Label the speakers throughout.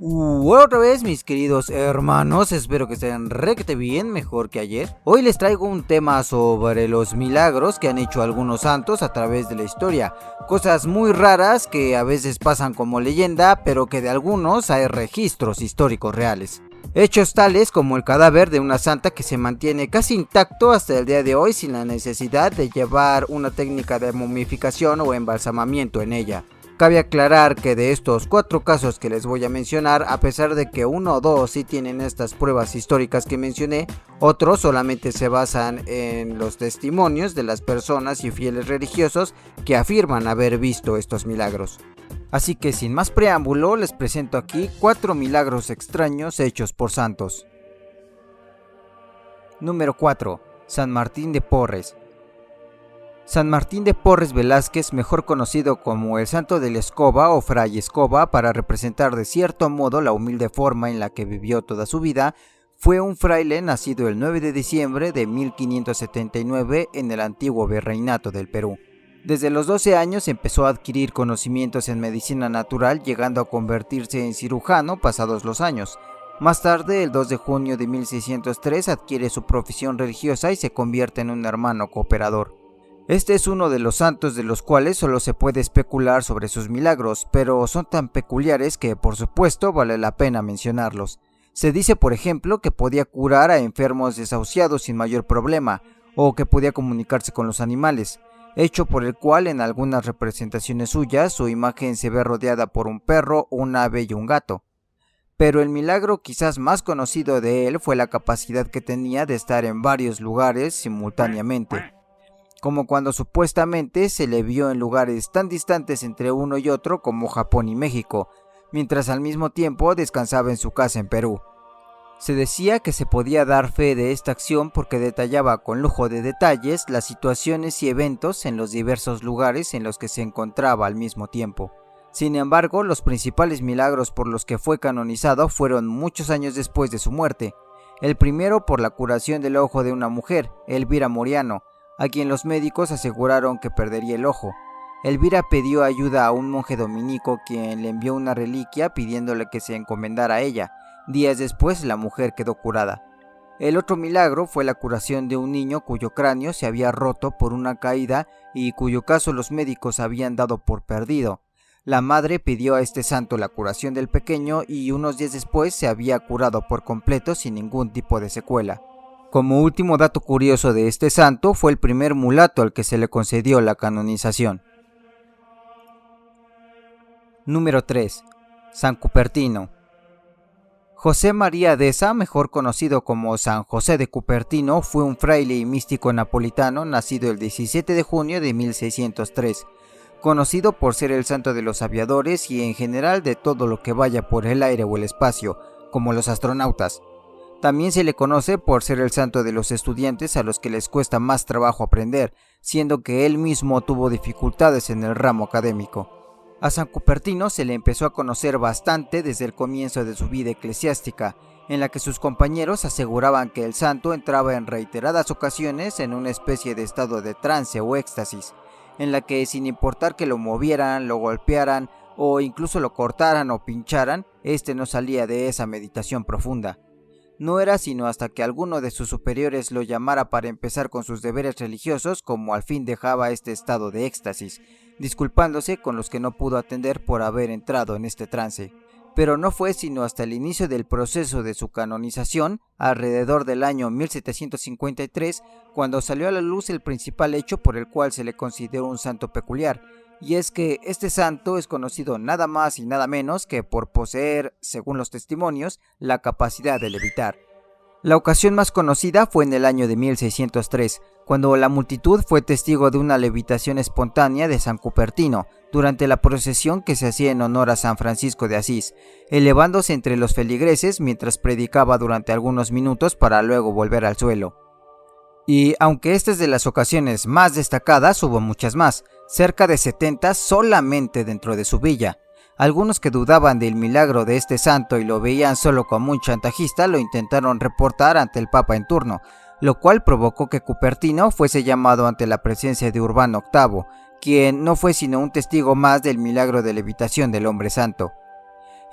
Speaker 1: Otra vez, mis queridos hermanos, espero que estén requete bien, mejor que ayer. Hoy les traigo un tema sobre los milagros que han hecho algunos santos a través de la historia. Cosas muy raras que a veces pasan como leyenda, pero que de algunos hay registros históricos reales. Hechos tales como el cadáver de una santa que se mantiene casi intacto hasta el día de hoy sin la necesidad de llevar una técnica de momificación o embalsamamiento en ella. Cabe aclarar que de estos 4 casos que les voy a mencionar, a pesar de que 1 o 2 sí tienen estas pruebas históricas que mencioné, otros solamente se basan en los testimonios de las personas y fieles religiosos que afirman haber visto estos milagros. Así que sin más preámbulo, les presento aquí 4 milagros extraños hechos por santos. Número 4. San Martín de Porres. San Martín de Porres Velázquez, mejor conocido como el Santo de la Escoba o Fray Escoba para representar de cierto modo la humilde forma en la que vivió toda su vida, fue un fraile nacido el 9 de diciembre de 1579 en el antiguo virreinato del Perú. Desde los 12 años empezó a adquirir conocimientos en medicina natural, llegando a convertirse en cirujano pasados los años. Más tarde, el 2 de junio de 1603, adquiere su profesión religiosa y se convierte en un hermano cooperador. Este es uno de los santos de los cuales solo se puede especular sobre sus milagros, pero son tan peculiares que por supuesto vale la pena mencionarlos. Se dice, por ejemplo, que podía curar a enfermos desahuciados sin mayor problema, o que podía comunicarse con los animales, hecho por el cual en algunas representaciones suyas su imagen se ve rodeada por un perro, un ave y un gato. Pero el milagro quizás más conocido de él fue la capacidad que tenía de estar en varios lugares simultáneamente, como cuando supuestamente se le vio en lugares tan distantes entre uno y otro como Japón y México, mientras al mismo tiempo descansaba en su casa en Perú. Se decía que se podía dar fe de esta acción porque detallaba con lujo de detalles las situaciones y eventos en los diversos lugares en los que se encontraba al mismo tiempo. Sin embargo, los principales milagros por los que fue canonizado fueron muchos años después de su muerte. El primero por la curación del ojo de una mujer, Elvira Moriano, a quien los médicos aseguraron que perdería el ojo. Elvira pidió ayuda a un monje dominico, quien le envió una reliquia pidiéndole que se encomendara a ella. Días después la mujer quedó curada. El otro milagro fue la curación de un niño cuyo cráneo se había roto por una caída y cuyo caso los médicos habían dado por perdido. La madre pidió a este santo la curación del pequeño y unos días después se había curado por completo sin ningún tipo de secuela. Como último dato curioso de este santo, fue el primer mulato al que se le concedió la canonización. Número 3. San Cupertino. José María Deza, mejor conocido como San José de Cupertino, fue un fraile y místico napolitano nacido el 17 de junio de 1603, conocido por ser el santo de los aviadores y en general de todo lo que vaya por el aire o el espacio, como los astronautas. También se le conoce por ser el santo de los estudiantes a los que les cuesta más trabajo aprender, siendo que él mismo tuvo dificultades en el ramo académico. A San Cupertino se le empezó a conocer bastante desde el comienzo de su vida eclesiástica, en la que sus compañeros aseguraban que el santo entraba en reiteradas ocasiones en una especie de estado de trance o éxtasis, en la que sin importar que lo movieran, lo golpearan o incluso lo cortaran o pincharan, este no salía de esa meditación profunda. No era sino hasta que alguno de sus superiores lo llamara para empezar con sus deberes religiosos como al fin dejaba este estado de éxtasis, disculpándose con los que no pudo atender por haber entrado en este trance. Pero no fue sino hasta el inicio del proceso de su canonización, alrededor del año 1753, cuando salió a la luz el principal hecho por el cual se le consideró un santo peculiar, y es que este santo es conocido nada más y nada menos que por poseer, según los testimonios, la capacidad de levitar. La ocasión más conocida fue en el año de 1603, cuando la multitud fue testigo de una levitación espontánea de San Cupertino durante la procesión que se hacía en honor a San Francisco de Asís, elevándose entre los feligreses mientras predicaba durante algunos minutos para luego volver al suelo. Y aunque esta es de las ocasiones más destacadas, hubo muchas más, cerca de 70 solamente dentro de su villa. Algunos que dudaban del milagro de este santo y lo veían solo como un chantajista lo intentaron reportar ante el Papa en turno, lo cual provocó que Cupertino fuese llamado ante la presencia de Urbano VIII, quien no fue sino un testigo más del milagro de levitación del hombre santo.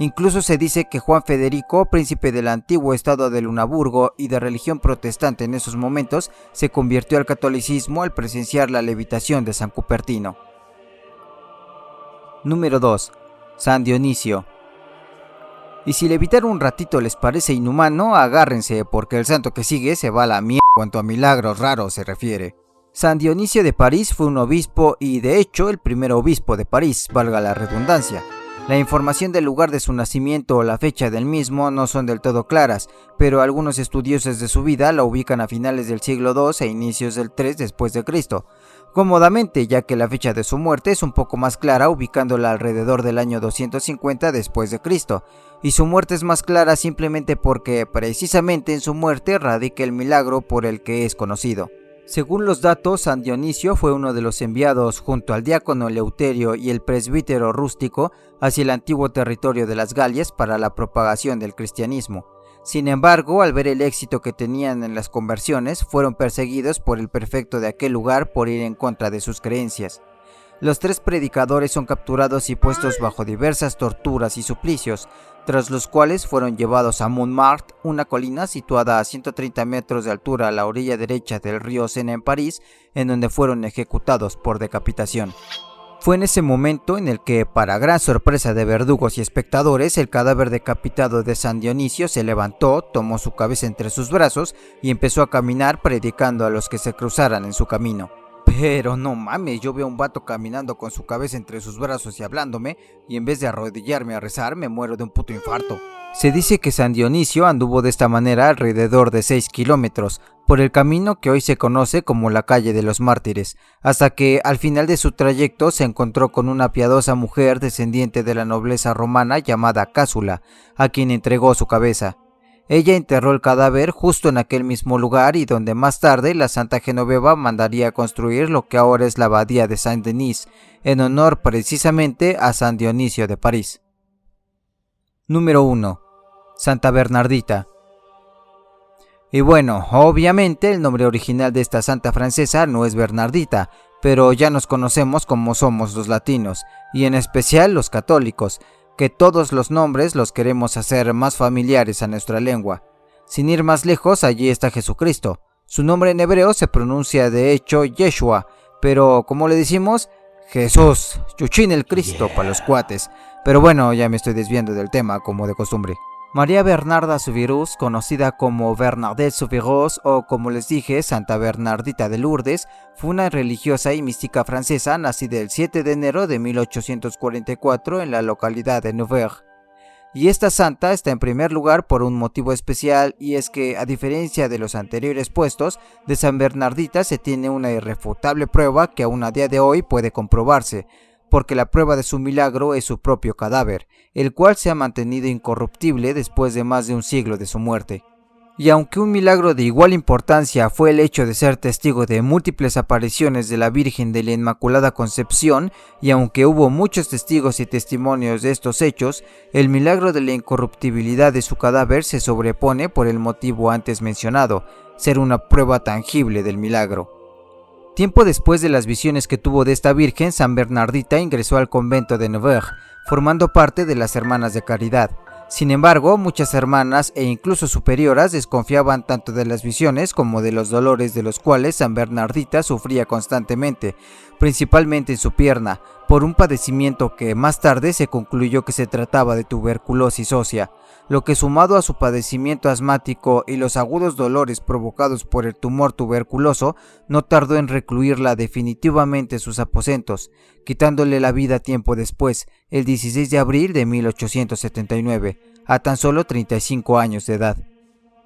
Speaker 1: Incluso se dice que Juan Federico, príncipe del antiguo estado de Lunaburgo y de religión protestante en esos momentos, se convirtió al catolicismo al presenciar la levitación de San Cupertino. Número 2. San Dionisio. Y si levitar un ratito les parece inhumano, agárrense porque el santo que sigue se va a la mierda cuanto a milagros raros se refiere. San Dionisio de París fue un obispo y de hecho el primer obispo de París, valga la redundancia. La información del lugar de su nacimiento o la fecha del mismo no son del todo claras, pero algunos estudiosos de su vida la ubican a finales del siglo II e inicios del III después de Cristo, cómodamente, ya que la fecha de su muerte es un poco más clara, ubicándola alrededor del año 250 después de Cristo, y su muerte es más clara simplemente porque precisamente en su muerte radica el milagro por el que es conocido. Según los datos, San Dionisio fue uno de los enviados junto al diácono Eleuterio y el presbítero Rústico hacia el antiguo territorio de las Galias para la propagación del cristianismo. Sin embargo, al ver el éxito que tenían en las conversiones, fueron perseguidos por el prefecto de aquel lugar por ir en contra de sus creencias. Los 3 predicadores son capturados y puestos bajo diversas torturas y suplicios, tras los cuales fueron llevados a Montmartre, una colina situada a 130 metros de altura a la orilla derecha del río Sena en París, en donde fueron ejecutados por decapitación. Fue en ese momento en el que, para gran sorpresa de verdugos y espectadores, el cadáver decapitado de San Dionisio se levantó, tomó su cabeza entre sus brazos y empezó a caminar predicando a los que se cruzaran en su camino. Pero no mames, yo veo a un vato caminando con su cabeza entre sus brazos y hablándome, y en vez de arrodillarme a rezar, me muero de un puto infarto. Se dice que San Dionisio anduvo de esta manera alrededor de 6 kilómetros, por el camino que hoy se conoce como la calle de los mártires, hasta que al final de su trayecto se encontró con una piadosa mujer descendiente de la nobleza romana llamada Cásula, a quien entregó su cabeza. Ella enterró el cadáver justo en aquel mismo lugar y donde más tarde la Santa Genoveva mandaría construir lo que ahora es la abadía de Saint-Denis, en honor precisamente a San Dionisio de París. Número 1. Santa Bernardita. Y bueno, obviamente el nombre original de esta santa francesa no es Bernardita, pero ya nos conocemos como somos los latinos, y en especial los católicos, que todos los nombres los queremos hacer más familiares a nuestra lengua. Sin ir más lejos, allí está Jesucristo. Su nombre en hebreo se pronuncia de hecho Yeshua, pero como le decimos, Jesús, Chuchín el Cristo para los cuates. Pero bueno, ya me estoy desviando del tema como de costumbre. María Bernarda Soubirous, conocida como Bernadette Soubirous o como les dije, Santa Bernardita de Lourdes, fue una religiosa y mística francesa nacida el 7 de enero de 1844 en la localidad de Nevers. Y esta santa está en primer lugar por un motivo especial, y es que, a diferencia de los anteriores puestos, de San Bernardita se tiene una irrefutable prueba que aún a día de hoy puede comprobarse, porque la prueba de su milagro es su propio cadáver, el cual se ha mantenido incorruptible después de más de un siglo de su muerte. Y aunque un milagro de igual importancia fue el hecho de ser testigo de múltiples apariciones de la Virgen de la Inmaculada Concepción, y aunque hubo muchos testigos y testimonios de estos hechos, el milagro de la incorruptibilidad de su cadáver se sobrepone por el motivo antes mencionado, ser una prueba tangible del milagro. Tiempo después de las visiones que tuvo de esta Virgen, San Bernardita ingresó al convento de Nevers, formando parte de las Hermanas de Caridad. Sin embargo, muchas hermanas e incluso superioras desconfiaban tanto de las visiones como de los dolores de los cuales San Bernardita sufría constantemente, principalmente en su pierna, por un padecimiento que más tarde se concluyó que se trataba de tuberculosis ósea, lo que sumado a su padecimiento asmático y los agudos dolores provocados por el tumor tuberculoso, no tardó en recluirla definitivamente en sus aposentos, quitándole la vida tiempo después, el 16 de abril de 1879, a tan solo 35 años de edad.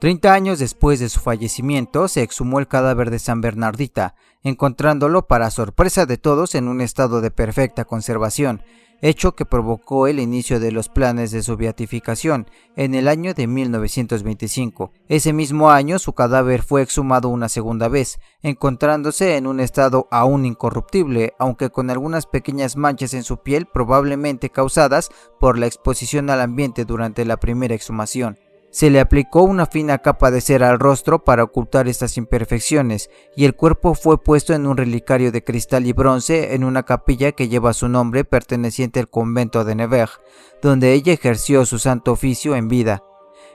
Speaker 1: 30 años después de su fallecimiento, se exhumó el cadáver de San Bernardita, encontrándolo para sorpresa de todos en un estado de perfecta conservación, hecho que provocó el inicio de los planes de su beatificación en el año de 1925. Ese mismo año su cadáver fue exhumado una segunda vez, encontrándose en un estado aún incorruptible, aunque con algunas pequeñas manchas en su piel probablemente causadas por la exposición al ambiente durante la primera exhumación. Se le aplicó una fina capa de cera al rostro para ocultar estas imperfecciones, y el cuerpo fue puesto en un relicario de cristal y bronce en una capilla que lleva su nombre, perteneciente al convento de Nevers, donde ella ejerció su santo oficio en vida.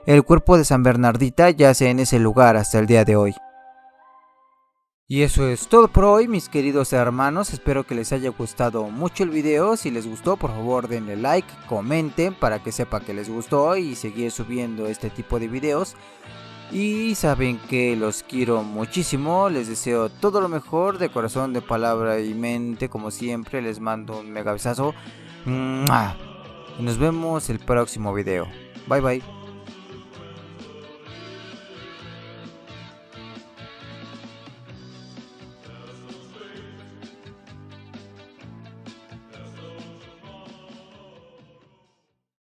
Speaker 1: El cuerpo de San Bernardita yace en ese lugar hasta el día de hoy. Y eso es todo por hoy, mis queridos hermanos. Espero que les haya gustado mucho el video. Si les gustó, por favor denle like, comenten para que sepa que les gustó y seguir subiendo este tipo de videos. Y saben que los quiero muchísimo, les deseo todo lo mejor de corazón, de palabra y mente. Como siempre, les mando un mega besazo. Y nos vemos el próximo video. Bye bye.